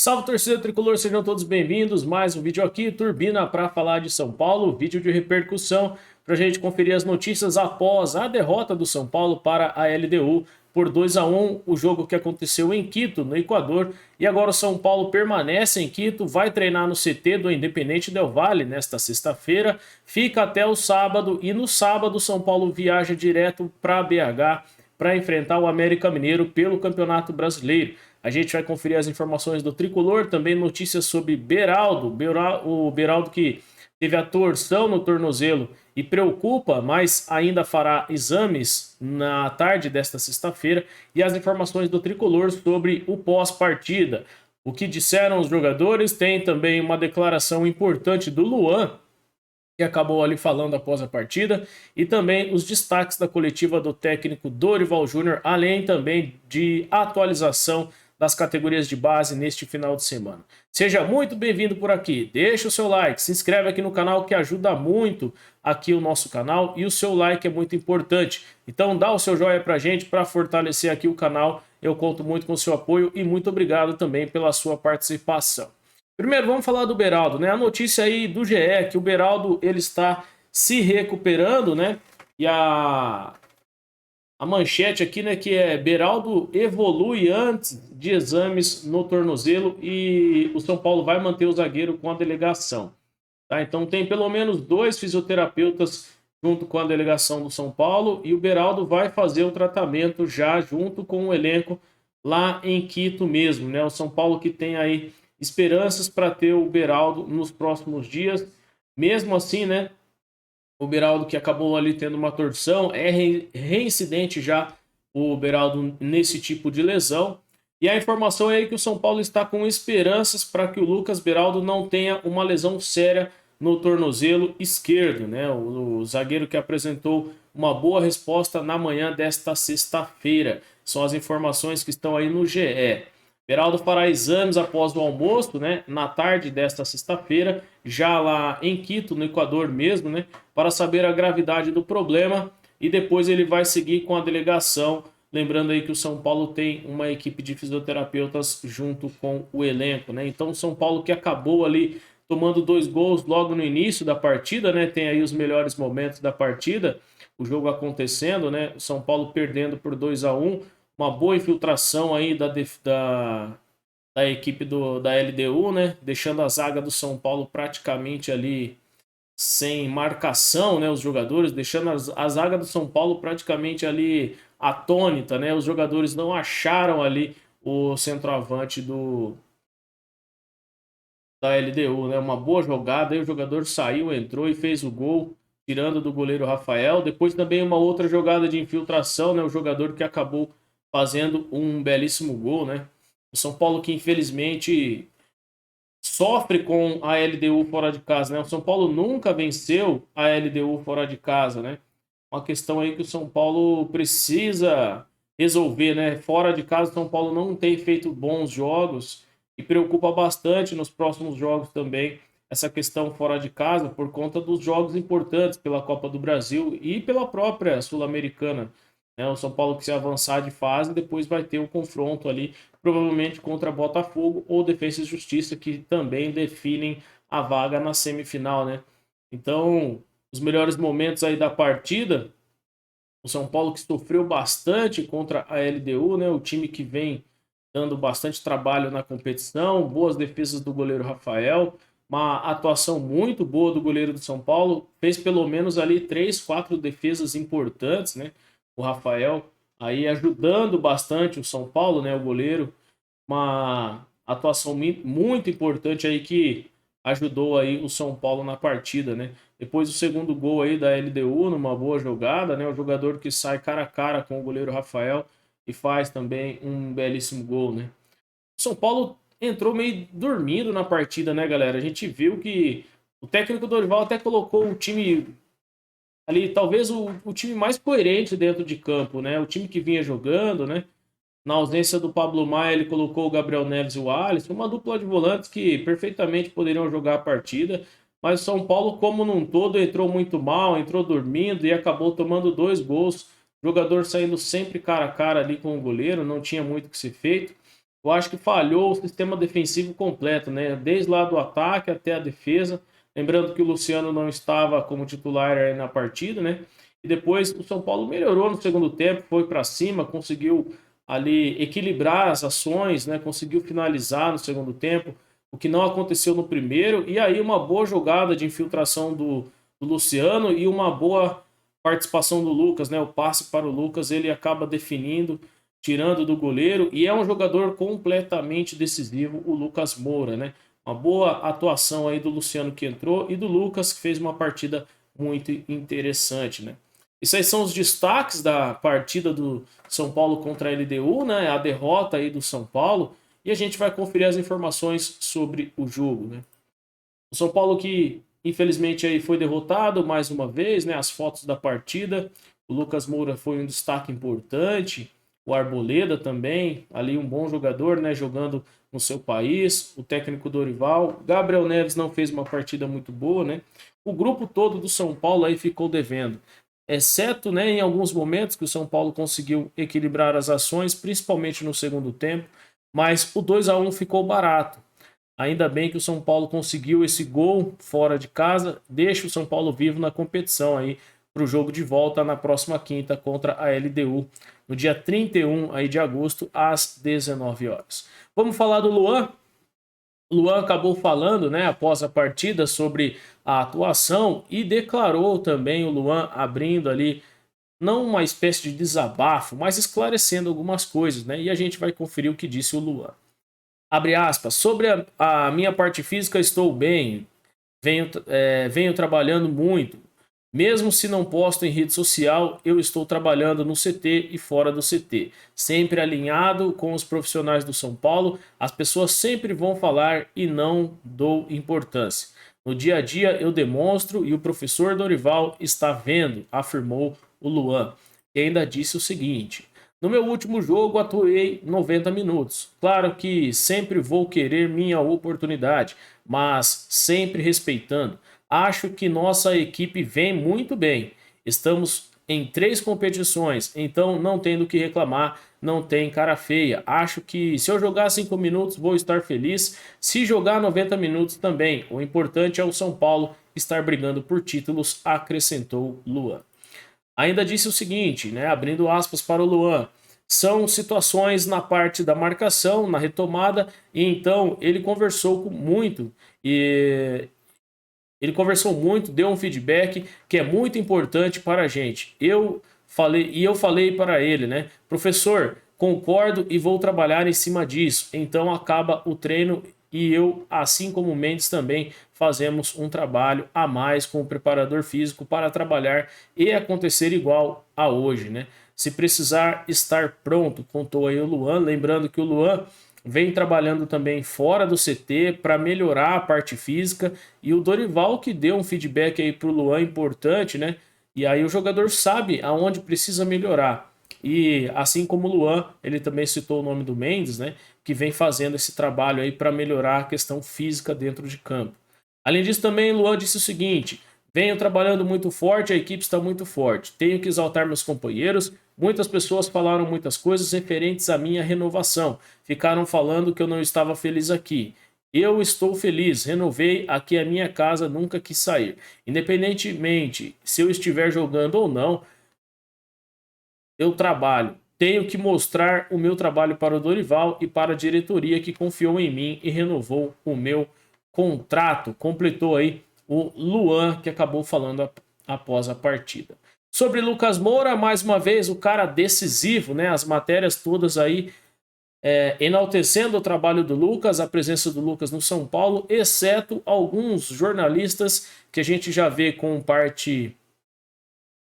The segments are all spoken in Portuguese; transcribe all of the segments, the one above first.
Salve torcida tricolor, sejam todos bem-vindos. Mais um vídeo aqui, Turbina, para falar de São Paulo, vídeo de repercussão para a gente conferir as notícias após a derrota do São Paulo para a LDU por 2-1, o jogo que aconteceu em Quito, no Equador. E agora o São Paulo permanece em Quito, vai treinar no CT do Independente Del Valle nesta sexta-feira, fica até o sábado e no sábado o São Paulo viaja direto para BH para enfrentar o América Mineiro pelo Campeonato Brasileiro. A gente vai conferir as informações do Tricolor, também notícias sobre Beraldo, o Beraldo que teve a torção no tornozelo e preocupa, mas ainda fará exames na tarde desta sexta-feira, e as informações do Tricolor sobre o pós-partida. O que disseram os jogadores, tem também uma declaração importante do Luan, que acabou ali falando após a partida, e também os destaques da coletiva do técnico Dorival Júnior, além também de atualização das categorias de base neste final de semana. Seja muito bem-vindo por aqui, deixa o seu like, se inscreve aqui no canal que ajuda muito aqui o nosso canal e o seu like é muito importante. Então dá o seu joinha pra gente para fortalecer aqui o canal, eu conto muito com o seu apoio e muito obrigado também pela sua participação. Primeiro vamos falar do Beraldo, né? A notícia aí do GE é que o Beraldo ele está se recuperando, né? E a manchete aqui, né, que é Beraldo evolui antes de exames no tornozelo e o São Paulo vai manter o zagueiro com a delegação. Tá? Então tem pelo menos 2 fisioterapeutas junto com a delegação do São Paulo e o Beraldo vai fazer o tratamento já junto com o elenco lá em Quito mesmo, né? O São Paulo que tem aí esperanças para ter o Beraldo nos próximos dias. Mesmo assim, né? O Beraldo que acabou ali tendo uma torção, é reincidente já o Beraldo nesse tipo de lesão. E a informação é aí que o São Paulo está com esperanças para que o Lucas Beraldo não tenha uma lesão séria no tornozelo esquerdo, né? O zagueiro que apresentou uma boa resposta na manhã desta sexta-feira. São as informações que estão aí no GE. Beraldo fará exames após o almoço, né, na tarde desta sexta-feira, já lá em Quito, no Equador mesmo, né, para saber a gravidade do problema e depois ele vai seguir com a delegação. Lembrando aí que o São Paulo tem uma equipe de fisioterapeutas junto com o elenco, né? Então o São Paulo que acabou ali tomando 2 gols logo no início da partida, né? Tem aí os melhores momentos da partida, o jogo acontecendo, né? O São Paulo perdendo por 2-1. Uma boa infiltração aí da equipe da LDU, né? Deixando a zaga do São Paulo praticamente ali sem marcação, né? Os jogadores, deixando a zaga do São Paulo praticamente ali atônita, né? Os jogadores não acharam ali o centroavante da LDU, né? Uma boa jogada, aí o jogador saiu, entrou e fez o gol, tirando do goleiro Rafael. Depois também uma outra jogada de infiltração, né? O jogador que acabou fazendo um belíssimo gol, né? O São Paulo que infelizmente sofre com a LDU fora de casa, né? O São Paulo nunca venceu a LDU fora de casa, né? Uma questão aí que o São Paulo precisa resolver, né? Fora de casa, o São Paulo não tem feito bons jogos e preocupa bastante nos próximos jogos também essa questão fora de casa por conta dos jogos importantes pela Copa do Brasil e pela própria Sul-Americana, né? O São Paulo que se avançar de fase, depois vai ter o confronto ali, provavelmente contra Botafogo ou Defensa e Justiça, que também definem a vaga na semifinal, né? Então, os melhores momentos aí da partida, o São Paulo que sofreu bastante contra a LDU, né? O time que vem dando bastante trabalho na competição, boas defesas do goleiro Rafael, uma atuação muito boa do goleiro do São Paulo, fez pelo menos ali 3, 4 defesas importantes, né? O Rafael aí ajudando bastante o São Paulo, né, o goleiro, uma atuação muito importante aí que ajudou aí o São Paulo na partida, né? Depois o segundo gol aí da LDU, numa boa jogada, né, o jogador que sai cara a cara com o goleiro Rafael e faz também um belíssimo gol, né? O São Paulo entrou meio dormindo na partida, né, galera? A gente viu que o técnico Dorival até colocou o time ali, talvez o time mais coerente dentro de campo, né? O time que vinha jogando, né? Na ausência do Pablo Maia, ele colocou o Gabriel Neves e o Alisson, uma dupla de volantes que perfeitamente poderiam jogar a partida, mas o São Paulo, como num todo, entrou muito mal, entrou dormindo e acabou tomando 2 gols. O jogador saindo sempre cara a cara ali com o goleiro, não tinha muito o que ser feito. eu acho que falhou o sistema defensivo completo, né? Desde lá do ataque até a defesa. Lembrando que o Luciano não estava como titular aí na partida, né? E depois o São Paulo melhorou no segundo tempo, foi para cima, conseguiu ali equilibrar as ações, né? Conseguiu finalizar no segundo tempo, o que não aconteceu no primeiro. E aí uma boa jogada de infiltração do Luciano e uma boa participação do Lucas, né? O passe para o Lucas, ele acaba definindo, tirando do goleiro, e é um jogador completamente decisivo, o Lucas Moura, né? Uma boa atuação aí do Luciano que entrou e do Lucas que fez uma partida muito interessante, né? Isso aí são os destaques da partida do São Paulo contra a LDU, né? A derrota aí do São Paulo, e a gente vai conferir as informações sobre o jogo, né? O São Paulo que infelizmente aí foi derrotado mais uma vez, né? As fotos da partida, o Lucas Moura foi um destaque importante, o Arboleda também, ali um bom jogador, né? Jogando no seu país, o técnico Dorival, Gabriel Neves não fez uma partida muito boa, né? O grupo todo do São Paulo aí ficou devendo, exceto, né, em alguns momentos que o São Paulo conseguiu equilibrar as ações, principalmente no segundo tempo, mas o 2-1 ficou barato. Ainda bem que o São Paulo conseguiu esse gol fora de casa, deixa o São Paulo vivo na competição aí para o jogo de volta na próxima quinta contra a LDU, no dia 31 aí de agosto, às 19 horas. Vamos falar do Luan? O Luan acabou falando, né, após a partida sobre a atuação e declarou também o Luan abrindo ali, não uma espécie de desabafo, mas esclarecendo algumas coisas, né? E a gente vai conferir o que disse o Luan. Abre aspas, sobre a minha parte física estou bem, venho trabalhando muito. Mesmo se não posto em rede social, eu estou trabalhando no CT e fora do CT. Sempre alinhado com os profissionais do São Paulo, as pessoas sempre vão falar e não dou importância. No dia a dia eu demonstro e o professor Dorival está vendo, afirmou o Luan. E ainda disse o seguinte: no meu último jogo atuei 90 minutos. Claro que sempre vou querer minha oportunidade, mas sempre respeitando. Acho que nossa equipe vem muito bem. Estamos em 3 competições, então não tem do que reclamar, não tem cara feia. Acho que se eu jogar 5 minutos vou estar feliz. Se jogar 90 minutos também. O importante é o São Paulo estar brigando por títulos, acrescentou Luan. Ainda disse o seguinte, né, abrindo aspas para o Luan: são situações na parte da marcação, na retomada, e então e ele conversou muito, deu um feedback que é muito importante para a gente. Eu falei para ele, né, professor, concordo e vou trabalhar em cima disso. Então acaba o treino e eu, assim como o Mendes também, fazemos um trabalho a mais com o preparador físico para trabalhar e acontecer igual a hoje, né? Se precisar estar pronto, contou aí o Luan. Lembrando que o Luan vem trabalhando também fora do CT para melhorar a parte física, e o Dorival que deu um feedback aí pro Luan importante, né? E aí o jogador sabe aonde precisa melhorar. E assim como o Luan, ele também citou o nome do Mendes, né? Que vem fazendo esse trabalho aí para melhorar a questão física dentro de campo. Além disso, também Luan disse o seguinte: venho trabalhando muito forte, a equipe está muito forte. Tenho que exaltar meus companheiros. Muitas pessoas falaram muitas coisas referentes à minha renovação. Ficaram falando que eu não estava feliz aqui. Eu estou feliz, renovei, aqui é a minha casa, nunca quis sair. Independentemente se eu estiver jogando ou não, eu trabalho. Tenho que mostrar o meu trabalho para o Dorival e para a diretoria que confiou em mim e renovou o meu contrato. Completou aí o Luan, que acabou falando após a partida. Sobre Lucas Moura, mais uma vez, o cara decisivo, né? As matérias todas aí enaltecendo o trabalho do Lucas, a presença do Lucas no São Paulo, exceto alguns jornalistas que a gente já vê com parte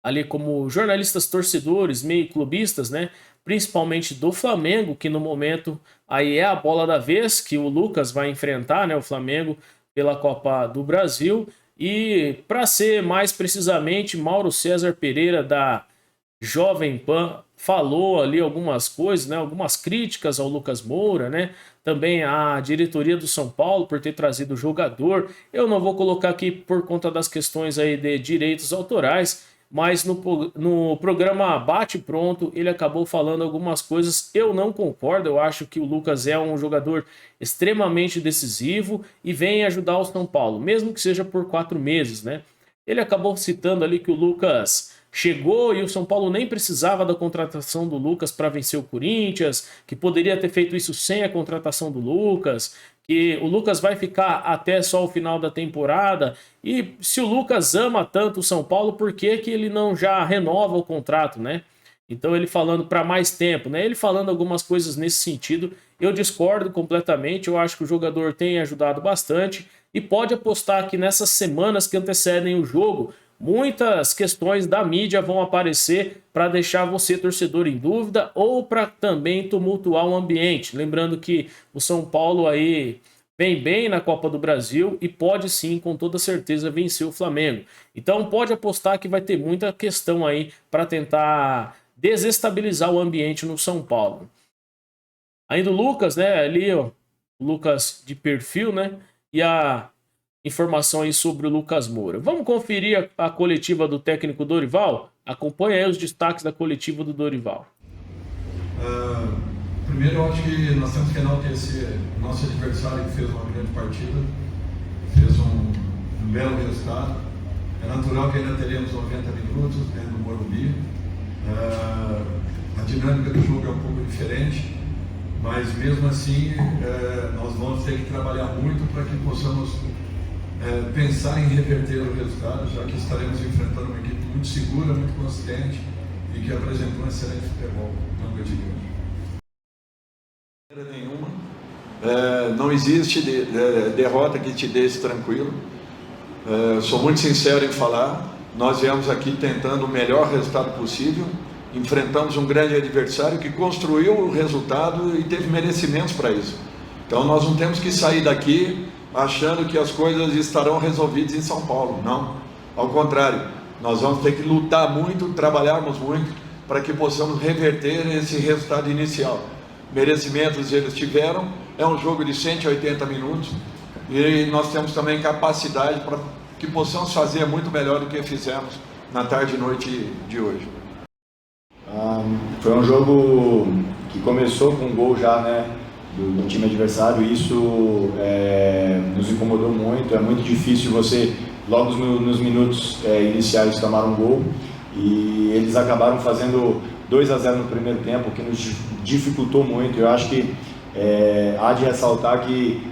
ali como jornalistas torcedores, meio clubistas, né? Principalmente do Flamengo, que no momento aí é a bola da vez que o Lucas vai enfrentar, né? O Flamengo pela Copa do Brasil. E para ser mais precisamente, Mauro César Pereira da Jovem Pan falou ali algumas coisas, né? Algumas críticas ao Lucas Moura, né? Também a diretoria do São Paulo por ter trazido o jogador. Eu não vou colocar aqui por conta das questões aí de direitos autorais, mas no programa Bate Pronto ele acabou falando algumas coisas. Eu não concordo, eu acho que o Lucas é um jogador extremamente decisivo e vem ajudar o São Paulo, mesmo que seja por 4 meses, né? Ele acabou citando ali que o Lucas chegou e o São Paulo nem precisava da contratação do Lucas para vencer o Corinthians, que poderia ter feito isso sem a contratação do Lucas, que o Lucas vai ficar até só o final da temporada. E se o Lucas ama tanto o São Paulo, por que que ele não já renova o contrato, né? Então ele falando para mais tempo, né? Ele falando algumas coisas nesse sentido, eu discordo completamente. Eu acho que o jogador tem ajudado bastante e pode apostar que nessas semanas que antecedem o jogo, muitas questões da mídia vão aparecer para deixar você, torcedor, em dúvida ou para também tumultuar o ambiente. Lembrando que o São Paulo aí vem bem na Copa do Brasil e pode sim, com toda certeza, vencer o Flamengo. Então pode apostar que vai ter muita questão aí para tentar desestabilizar o ambiente no São Paulo. Ainda o Lucas, né, ali, ó, o Lucas de perfil, né, e a informação aí sobre o Lucas Moura. Vamos conferir a coletiva do técnico Dorival? Acompanha aí os destaques da coletiva do Dorival. Primeiro, eu acho que nós temos que enaltecer o nosso adversário, que fez uma grande partida, fez um belo resultado. É natural que ainda teremos 90 minutos dentro do Morumbi. A dinâmica do jogo é um pouco diferente, mas mesmo assim nós vamos ter que trabalhar muito para que possamos pensar em reverter o resultado, já que estaremos enfrentando uma equipe muito segura, muito consistente e que apresentou um excelente futebol na noite de hoje. Nenhuma. Não existe derrota que te deixe tranquilo. Sou muito sincero em falar. Nós viemos aqui tentando o melhor resultado possível. Enfrentamos um grande adversário que construiu o resultado e teve merecimentos para isso. Então nós não temos que sair daqui achando que as coisas estarão resolvidas em São Paulo. Não, ao contrário, nós vamos ter que lutar muito, trabalharmos muito para que possamos reverter esse resultado inicial. Merecimentos eles tiveram, é um jogo de 180 minutos e nós temos também capacidade para que possamos fazer muito melhor do que fizemos na tarde e noite de hoje. Foi um jogo que começou com um gol já, né, do time adversário. Isso nos incomodou muito. É muito difícil você, logo nos minutos iniciais, tomar um gol, e eles acabaram fazendo 2-0 no primeiro tempo, que nos dificultou muito. Eu acho que há de ressaltar que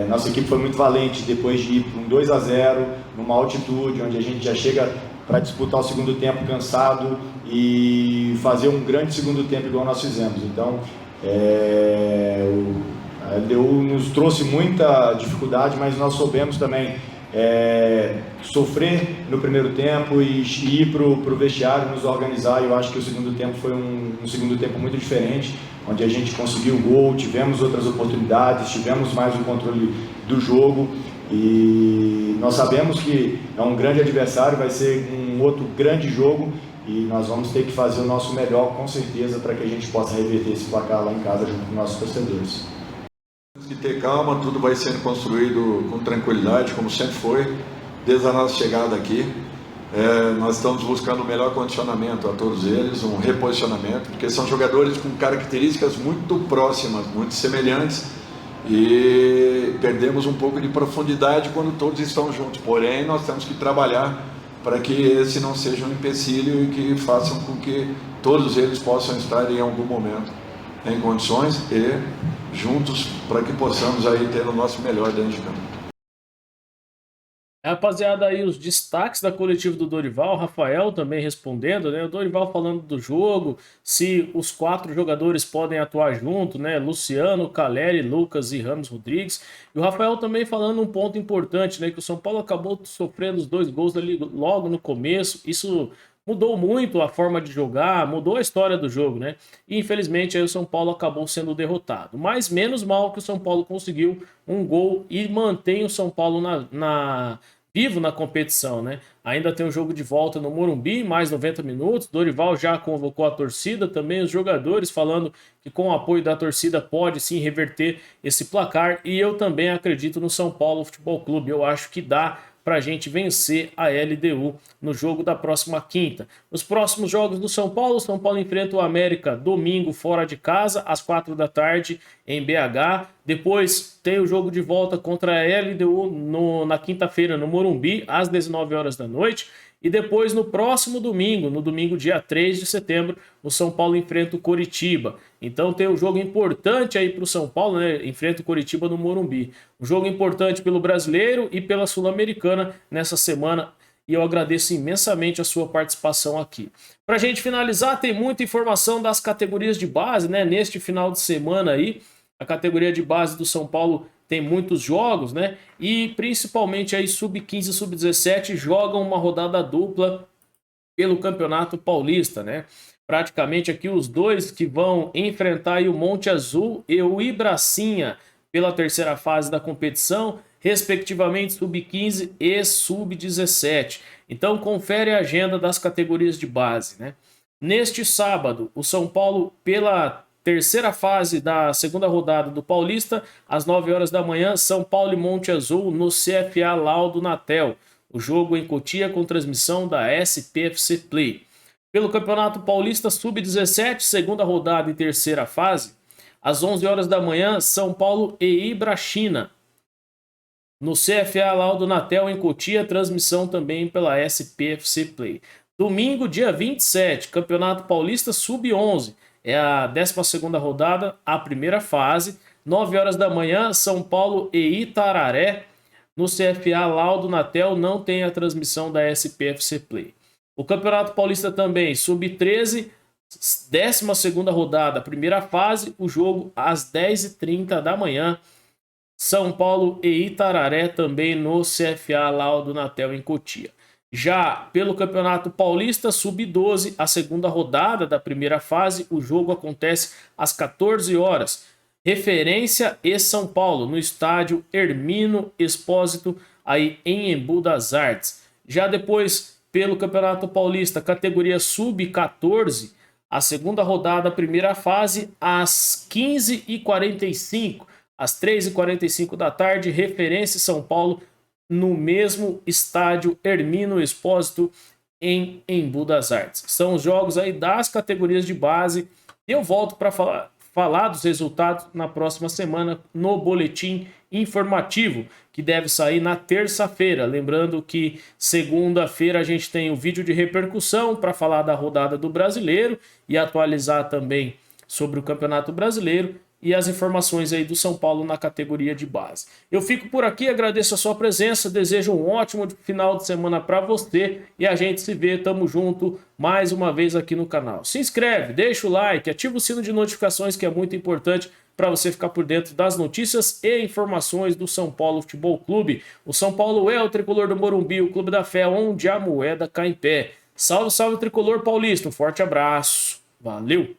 nossa equipe foi muito valente depois de ir para um 2-0 numa altitude, onde a gente já chega para disputar o segundo tempo cansado e fazer um grande segundo tempo igual nós fizemos. Então a LDU nos trouxe muita dificuldade, mas nós soubemos também sofrer no primeiro tempo e ir para o vestiário, nos organizar. Eu acho que o segundo tempo foi um segundo tempo muito diferente, onde a gente conseguiu o gol, tivemos outras oportunidades, tivemos mais o controle do jogo, e nós sabemos que é um grande adversário, vai ser um outro grande jogo e nós vamos ter que fazer o nosso melhor, com certeza, para que a gente possa reverter esse placar lá em casa junto com nossos torcedores. Temos que ter calma, tudo vai sendo construído com tranquilidade, como sempre foi, desde a nossa chegada aqui. Nós estamos buscando o melhor condicionamento a todos eles, um reposicionamento, porque são jogadores com características muito próximas, muito semelhantes, e perdemos um pouco de profundidade quando todos estão juntos. Porém, nós temos que trabalhar para que esse não seja um empecilho e que façam com que todos eles possam estar em algum momento em condições e juntos para que possamos aí ter o nosso melhor dentro de campo. Rapaziada, aí os destaques da coletiva do Dorival, Rafael também respondendo, né? O Dorival falando do jogo, se os 4 jogadores podem atuar junto, né? Luciano, Caleri, Lucas e Ramos Rodrigues. E o Rafael também falando um ponto importante, né? Que o São Paulo acabou sofrendo os 2 gols ali logo no começo. Isso mudou muito a forma de jogar, mudou a história do jogo, né? E infelizmente aí o São Paulo acabou sendo derrotado. Mas menos mal que o São Paulo conseguiu um gol e mantém o São Paulo vivo na competição, né? Ainda tem um jogo de volta no Morumbi, mais 90 minutos. Dorival já convocou a torcida, também os jogadores falando que com o apoio da torcida pode sim reverter esse placar. E eu também acredito no São Paulo Futebol Clube. Eu acho que dá para a gente vencer a LDU no jogo da próxima quinta. Os próximos jogos do São Paulo enfrenta o América domingo fora de casa, às 4 da tarde em BH. Depois tem o jogo de volta contra a LDU na quinta-feira no Morumbi, às 19 horas da noite. E depois, no próximo domingo, no domingo dia 3 de setembro, o São Paulo enfrenta o Coritiba. Então tem um jogo importante aí para o São Paulo, né? Enfrenta o Coritiba no Morumbi. Um jogo importante pelo Brasileiro e pela Sul-Americana nessa semana. E eu agradeço imensamente a sua participação aqui. Para a gente finalizar, tem muita informação das categorias de base, né? Neste final de semana aí, a categoria de base do São Paulo tem muitos jogos, né? E principalmente aí sub-15 e sub-17 jogam uma rodada dupla pelo Campeonato Paulista, né? Praticamente aqui os dois que vão enfrentar aí o Monte Azul e o Ibracinha pela terceira fase da competição, respectivamente sub-15 e sub-17. Então confere a agenda das categorias de base, né? Neste sábado, o São Paulo pela terceira fase da segunda rodada do Paulista, às 9 horas da manhã, São Paulo e Monte Azul no CFA Laudo Natel. O jogo em Cotia com transmissão da SPFC Play. Pelo Campeonato Paulista Sub-17, segunda rodada e terceira fase, às 11 horas da manhã, São Paulo e Ibrachina. No CFA Laudo Natel em Cotia, transmissão também pela SPFC Play. Domingo, dia 27, Campeonato Paulista Sub-11. É a 12ª rodada, a primeira fase. 9 horas da manhã, São Paulo e Itararé. No CFA Laudo Natel não tem a transmissão da SPFC Play. O Campeonato Paulista também, Sub-13, 12ª rodada, primeira fase. O jogo às 10h30 da manhã. São Paulo e Itararé também no CFA Laudo Natel em Cotia. Já pelo Campeonato Paulista Sub-12, a segunda rodada da primeira fase, o jogo acontece às 14 horas. Referência e São Paulo, no estádio Hermino Expósito, aí em Embu das Artes. Já depois, pelo Campeonato Paulista, categoria Sub-14, a segunda rodada, primeira fase, às 15h45, às 3h45 da tarde, Referência e São Paulo, no mesmo estádio Hermino Expósito em Embu das Artes. São os jogos aí das categorias de base. Eu volto para falar dos resultados na próxima semana no boletim informativo, que deve sair na terça-feira. Lembrando que segunda-feira a gente tem o vídeo de repercussão para falar da rodada do Brasileiro e atualizar também sobre o Campeonato Brasileiro e as informações aí do São Paulo na categoria de base. Eu fico por aqui, agradeço a sua presença, desejo um ótimo final de semana para você e a gente se vê, tamo junto mais uma vez aqui no canal. Se inscreve, deixa o like, ativa o sino de notificações que é muito importante para você ficar por dentro das notícias e informações do São Paulo Futebol Clube. O São Paulo é o tricolor do Morumbi, o clube da fé onde a moeda cai em pé. Salve, salve tricolor paulista, um forte abraço, valeu!